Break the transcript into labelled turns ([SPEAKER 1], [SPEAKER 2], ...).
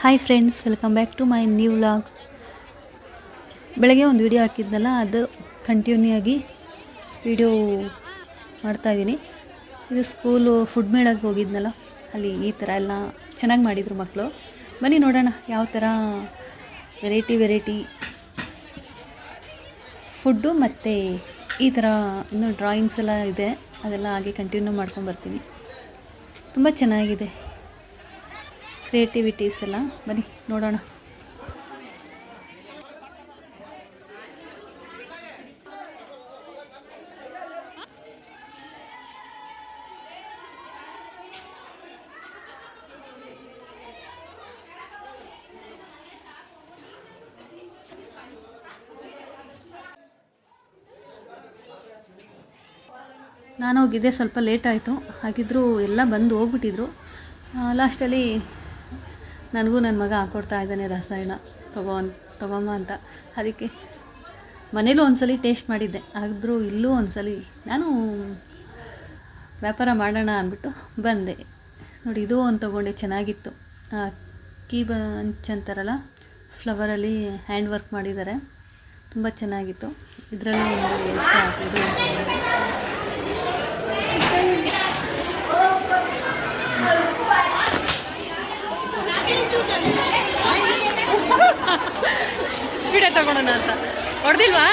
[SPEAKER 1] Hi friends, welcome back to my new vlog. ಬೆಳಗ್ಗೆ ಒಂದು video ಹಾಕಿದ್ನಲ್ಲ, ಅದು ಕಂಟಿನ್ಯೂ ಆಗಿ ವಿಡಿಯೋ ಮಾಡ್ತಾಯಿದ್ದೀನಿ. ಇದು ಸ್ಕೂಲು ಫುಡ್ ಮೇಳಕ್ಕೆ ಹೋಗಿದ್ನಲ್ಲ, ಅಲ್ಲಿ ಈ ಥರ ಎಲ್ಲ ಚೆನ್ನಾಗಿ ಮಾಡಿದರು ಮಕ್ಕಳು. ಬನ್ನಿ ನೋಡೋಣ ಯಾವ ಥರ ವೆರೈಟಿ ಫುಡ್ಡು ಮತ್ತು ಈ ಥರ ಇನ್ನೂ ಡ್ರಾಯಿಂಗ್ಸ್ ಎಲ್ಲ ಇದೆ, ಅದೆಲ್ಲ ಹಾಗೆ ಕಂಟಿನ್ಯೂ ಮಾಡ್ಕೊಂಬರ್ತೀನಿ. ತುಂಬ ಚೆನ್ನಾಗಿದೆ ಕ್ರಿಯೇಟಿವಿಟೀಸ್ ಎಲ್ಲ. ಬನ್ನಿ ನೋಡೋಣ. ನಾನು ಹೋಗಿದ್ದೆ, ಸ್ವಲ್ಪ ಲೇಟ್ ಆಯಿತು. ಹಾಗಿದ್ದರೂ ಎಲ್ಲ ಬಂದು ಹೋಗ್ಬಿಟ್ಟಿದ್ರು. ಲಾಸ್ಟಲ್ಲಿ ನನಗೂ ನನ್ನ ಮಗ ಹಾಕ್ಕೊಡ್ತಾ ಇದ್ದಾನೆ ರಸಾಯನ ತಗೊಮ್ಮ ಅಂತ. ಅದಕ್ಕೆ ಮನೇಲೂ ಒಂದ್ಸಲಿ ಟೇಸ್ಟ್ ಮಾಡಿದ್ದೆ, ಆದರೂ ಇಲ್ಲೂ ಒಂದ್ಸಲಿ ನಾನು ವ್ಯಾಪಾರ ಮಾಡೋಣ ಅಂದ್ಬಿಟ್ಟು ಬಂದೆ. ನೋಡಿ, ಇದು ಒಂದು ತೊಗೊಂಡೆ, ಚೆನ್ನಾಗಿತ್ತು. ಕೀ ಬಂಚ್ ಅಂತಾರಲ್ಲ, ಫ್ಲವರಲ್ಲಿ ಹ್ಯಾಂಡ್ ವರ್ಕ್ ಮಾಡಿದ್ದಾರೆ, ತುಂಬ ಚೆನ್ನಾಗಿತ್ತು. ಇದರಲ್ಲಿ ಒಂದು ಇಷ್ಟ ಆಯಿತು. ಇದು ವಿಡಿಯೋ ತಗೊಳ್ಳೋಣ ಅಂತ ಹೊಡೆದಿಲ್ವಾ?